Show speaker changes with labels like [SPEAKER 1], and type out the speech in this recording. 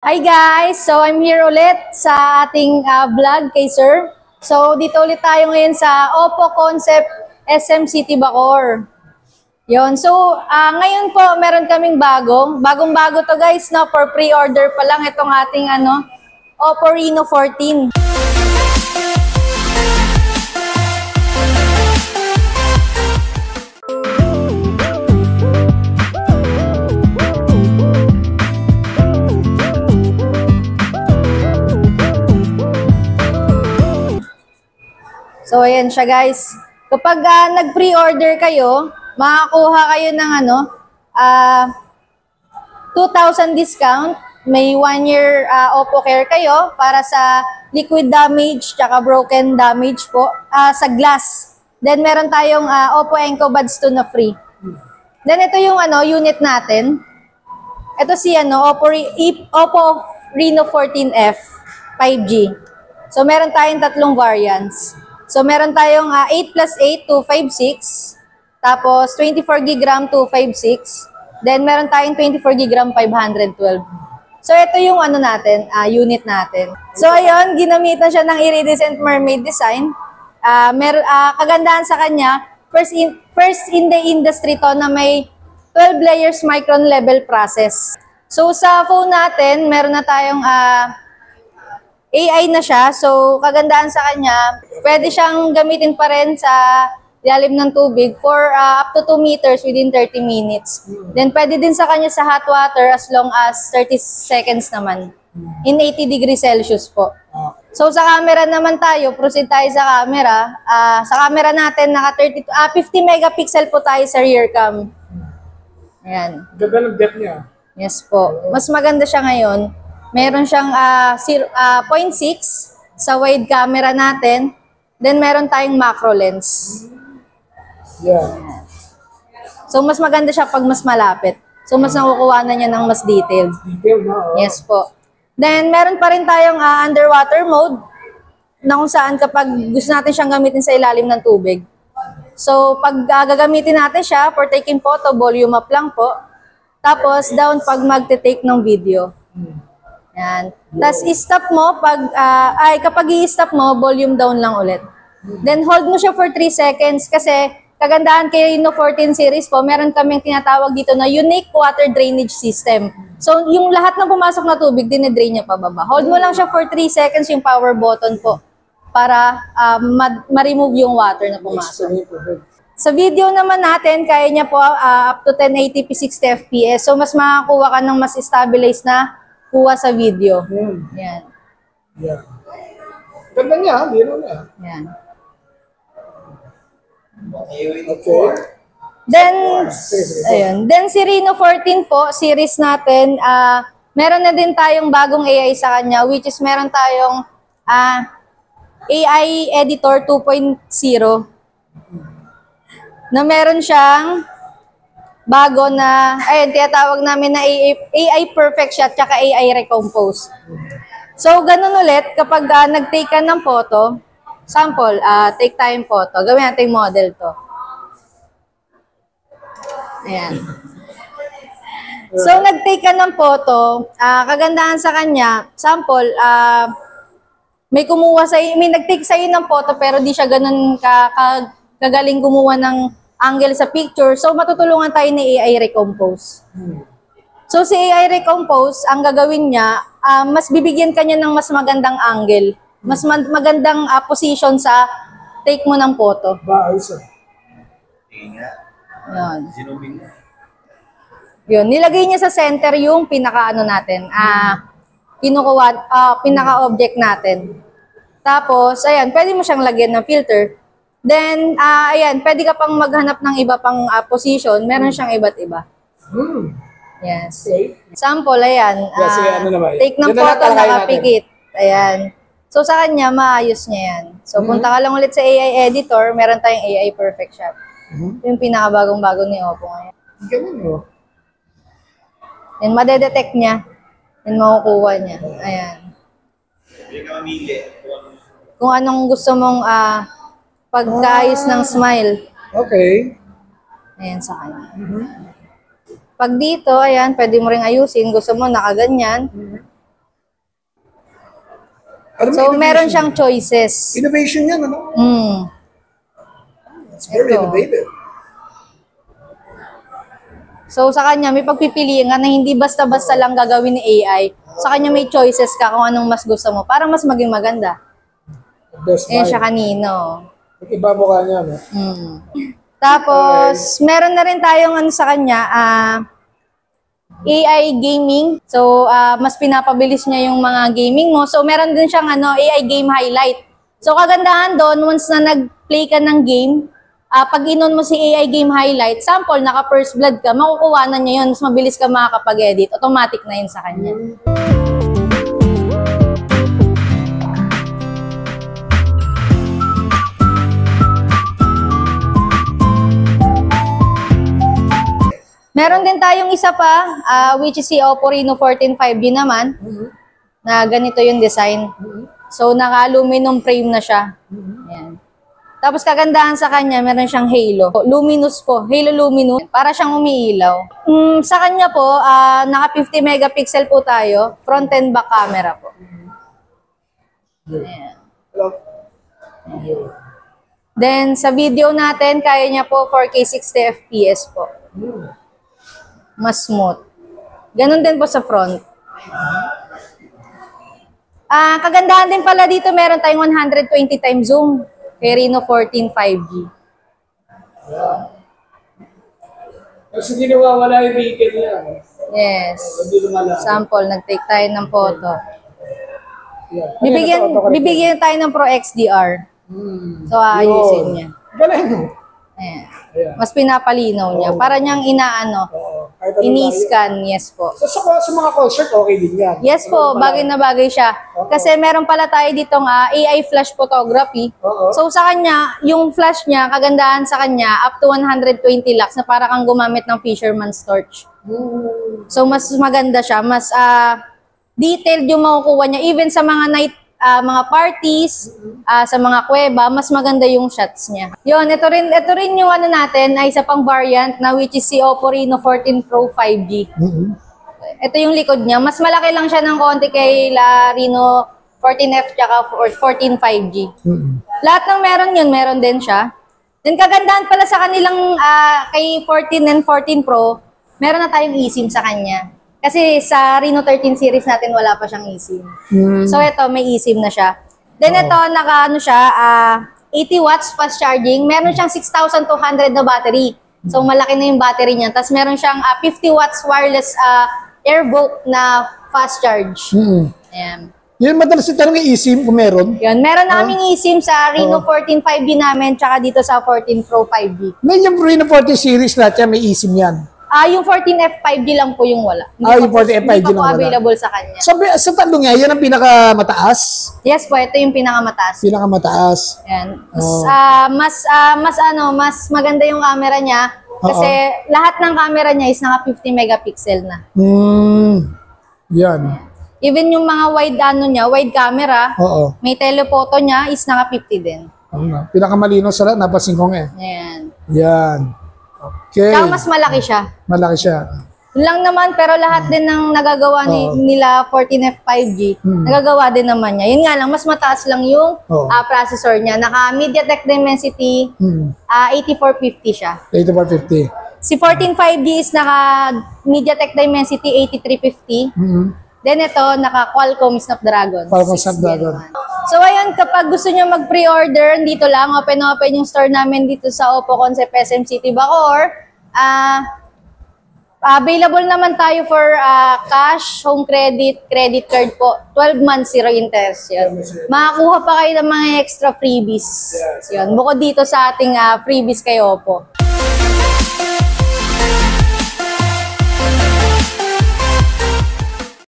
[SPEAKER 1] Hi guys! So I'm here ulit sa ating vlog kay Sir. So dito ulit tayo ngayon sa Oppo Concept SM City Bacoor. Yon. So ngayon po meron kaming bagong-bago to guys, no, for pre-order pa lang itong ating Oppo Reno 14. So, ayan siya guys. Kapag nag-pre-order kayo, makakuha kayo ng 2,000 discount. May 1 year Oppo Care kayo para sa liquid damage tsaka broken damage po sa glass. Then, meron tayong Oppo Enco Buds 2 na free. Then, ito yung unit natin. Ito si Oppo Reno 14F 5G. So, meron tayong tatlong variants. So, meron tayong 8+8 256, tapos 24GB RAM 256, then meron tayong 24GB RAM 512. So, ito yung unit natin. So, ayun, ginamitan siya ng iridescent mermaid design. Kagandahan sa kanya, first in the industry to na may 12 layers micron level process. So, sa phone natin, meron na tayong AI na siya, so kagandahan sa kanya, pwede siyang gamitin pa rin sa ilalim ng tubig for up to 2 meters within 30 minutes. Then pwede din sa kanya sa hot water as long as 30 seconds naman. In 80 degrees Celsius po. So sa camera naman tayo, proceed tayo sa camera. Sa camera natin, 50 megapixel po tayo sa rear cam. Ayan.
[SPEAKER 2] Ganda ng depth niya.
[SPEAKER 1] Yes po. Mas maganda siya ngayon. Meron siyang 0.6 sa wide camera natin. Then, meron tayong macro lens.
[SPEAKER 2] Yeah.
[SPEAKER 1] So, mas maganda siya pag mas malapit. So, mas nakukuha na niya ng mas detailed.
[SPEAKER 2] Detailed na.
[SPEAKER 1] Yes po. Then, meron pa rin tayong underwater mode na kung saan kapag gusto natin siyang gamitin sa ilalim ng tubig. So, pag gagamitin natin siya for taking photo, volume up lang po. Tapos, down pag magte-take ng video. Yan. Tapos i-stop mo kapag i-stop mo, volume down lang ulit. Then hold mo siya for 3 seconds kasi kagandahan kay Reno 14 series po, meron kaming tinatawag dito na unique water drainage system. So yung lahat ng pumasok na tubig, dine-drain niya pababa. Hold mo lang siya for 3 seconds yung power button po para ma-remove yung water na pumasok. Sa video naman natin, kaya niya po up to 1080p 60fps. So mas makakuha ka ng mas stabilized na kuha sa video. Yan.
[SPEAKER 2] Yeah. Ganda niya, biro niya.
[SPEAKER 1] Yan.
[SPEAKER 2] Okay.
[SPEAKER 1] Then, ayun. Then si Reno 14 po, series natin, meron na din tayong bagong AI sa kanya, which is meron tayong AI Editor 2.0 na meron siyang bago na, ayun, tinatawag namin na AI Perfect Shot tsaka AI Recompose. So, ganun ulit, kapag nag-take ka ng photo, sample, take tayong photo, gawin natin model to. Ayan. So, nag-take ka ng photo, kagandahan sa kanya, sample, may nag-take sa'yo ng photo pero di siya ganun kagaling gumawa ng angle sa picture. So, matutulungan tayo ni AI Recompose. So, si AI Recompose, ang gagawin niya, mas bibigyan ka niya ng mas magandang angle. Mas magandang position sa take mo ng photo.
[SPEAKER 2] Ayos ah.
[SPEAKER 1] Yun. Yun. Nilagay niya sa center yung pinaka-ano natin. Pinaka-object natin. Tapos, ayan, pwede mo siyang lagyan ng filter. Then, ayan, pwede ka pang maghanap ng iba pang position. Meron siyang iba't iba. Yes.
[SPEAKER 2] Okay.
[SPEAKER 1] Sample, ayan. Take ng photo, nakapikit. Ayan. So, sa kanya, maayos niya yan. So, punta ka lang ulit sa AI Editor, meron tayong AI Perfect Shot. Yung pinakabagong-bago ni Oppo ngayon.
[SPEAKER 2] Ganun mo.
[SPEAKER 1] Yan, madedetect niya. Yan, makukuha niya. Ayan. Kung anong gusto mong pagkaayos ng smile.
[SPEAKER 2] Okay.
[SPEAKER 1] Ayan sa kanya. Pag dito, ayan, pwede mo ring ayusin. Gusto mo nakaganyan.
[SPEAKER 2] Ano
[SPEAKER 1] So, meron siyang choices.
[SPEAKER 2] Innovation yan, ano? It's very
[SPEAKER 1] Ito.
[SPEAKER 2] innovative.
[SPEAKER 1] So, sa kanya, may pagpipilian ka na hindi basta-basta lang gagawin ni AI. Sa kanya, may choices ka kung anong mas gusto mo para mas maging maganda.
[SPEAKER 2] Best
[SPEAKER 1] Ayan siya
[SPEAKER 2] buy.
[SPEAKER 1] kanino.
[SPEAKER 2] Iba mo kanya, no?
[SPEAKER 1] Tapos, meron na rin tayong ano sa kanya, AI gaming. So, mas pinapabilis niya yung mga gaming mo. So, meron din siyang AI game highlight. So, kagandahan doon, once na nag-play ka ng game, pag inon mo si AI game highlight, sample, naka first blood ka, makukuha na niya yun, mas mabilis ka makakapag-edit. Automatic na yun sa kanya. Meron din tayong isa pa, which is si Oppo Reno 14 5G naman, na ganito yung design. So, naka-aluminum frame na siya. Ayan. Tapos, kagandahan sa kanya, meron siyang halo. Luminous po, halo luminous, para siyang umiilaw. Sa kanya po, naka 50 megapixel po tayo, front and back camera po. Ayan.
[SPEAKER 2] Hello?
[SPEAKER 1] Then, sa video natin, kaya niya po 4K 60 FPS po. Mas smooth. Ganon din po sa front. Kagandahan din pala dito, meron tayong 120 times zoom kay Reno 14 5G.
[SPEAKER 2] Kasi hindi nawawala yung vehicle niya.
[SPEAKER 1] Yes.
[SPEAKER 2] Hindi lumala.
[SPEAKER 1] Sample, nag-take tayo ng photo.
[SPEAKER 2] Yeah.
[SPEAKER 1] Bibigyan tayo ng Pro XDR. So, ayusin niya.
[SPEAKER 2] Galing, no?
[SPEAKER 1] Ayan.
[SPEAKER 2] Ayan.
[SPEAKER 1] Mas pinapalinaw niya. Para niyang
[SPEAKER 2] Oo. Kahit anong
[SPEAKER 1] ini-scan. Yes po.
[SPEAKER 2] So, sa mga concert, okay din yan.
[SPEAKER 1] Yes po, bagay na bagay siya. Kasi meron pala tayo ditong AI flash photography.
[SPEAKER 2] Oo.
[SPEAKER 1] So sa kanya, yung flash niya, kagandahan sa kanya, up to 120 lux na para kang gumamit ng fisherman's torch. So mas maganda siya, mas detailed yung makukuha niya. Even sa mga night, mga parties, sa mga kuweba, mas maganda yung shots niya. Yun, ito rin yung ano natin, ay isa pang variant na which is si Oppo Reno 14 Pro 5G. Ito yung likod niya. Mas malaki lang siya ng konti kay Reno 14F tsaka 14 5G. Lahat ng meron yun, meron din siya. Then kagandahan pala sa kanilang kay 14 and 14 Pro, meron na tayong eSIM sa kanya. Kasi sa Reno 13 series natin wala pa siyang eSIM. So ito, may eSIM na siya. Then ito, naka 80 watts fast charging. Meron siyang 6,200 na battery. So malaki na yung battery niya. Tapos meron siyang 50 watts wireless AirVolt na fast charge. Ayan.
[SPEAKER 2] Yun, madalas itanong yung eSIM kung meron.
[SPEAKER 1] Yun, meron naming eSIM sa Reno 14 5G namin, tsaka dito sa 14 Pro 5G.
[SPEAKER 2] May yung Reno 40 series lahat yan, may eSIM yan.
[SPEAKER 1] Yung 14F 5G lang po yung wala.
[SPEAKER 2] Yung 14F 5G
[SPEAKER 1] Hindi pa po
[SPEAKER 2] lang wala.
[SPEAKER 1] available sa kanya.
[SPEAKER 2] Sa tatlo nga, yan ang pinakamataas.
[SPEAKER 1] Yes po, ito yung pinakamataas.
[SPEAKER 2] Pinakamataas.
[SPEAKER 1] Ayan. Mas maganda yung camera niya kasi lahat ng camera niya is naka 50 megapixel na.
[SPEAKER 2] Yan.
[SPEAKER 1] Even yung mga wide camera, may telephoto niya is naka 50 din.
[SPEAKER 2] Pinakamalinos sa lahat, napansin ko nga eh.
[SPEAKER 1] Ayan.
[SPEAKER 2] Yan. Okay.
[SPEAKER 1] Tsaka mas malaki siya.
[SPEAKER 2] Malaki siya.
[SPEAKER 1] Yun lang naman, pero lahat din ng nagagawa nila 14F 5G, nagagawa din naman niya. Yun nga lang, mas mataas lang yung processor niya. Naka MediaTek Dimensity 8450 siya.
[SPEAKER 2] 8450.
[SPEAKER 1] Si 14 5G is naka MediaTek Dimensity 8350. Then ito, naka Qualcomm Snapdragon.
[SPEAKER 2] Qualcomm Snapdragon.
[SPEAKER 1] So ayun, kapag gusto nyo mag-pre-order, dito lang, open yung store namin dito sa Oppo Concept SM City Bacoor. Available naman tayo for cash, home credit, credit card po. 12 months, 0 interest yun. Makakuha pa kayo ng mga extra freebies. Yun, bukod dito sa ating freebies kay Oppo.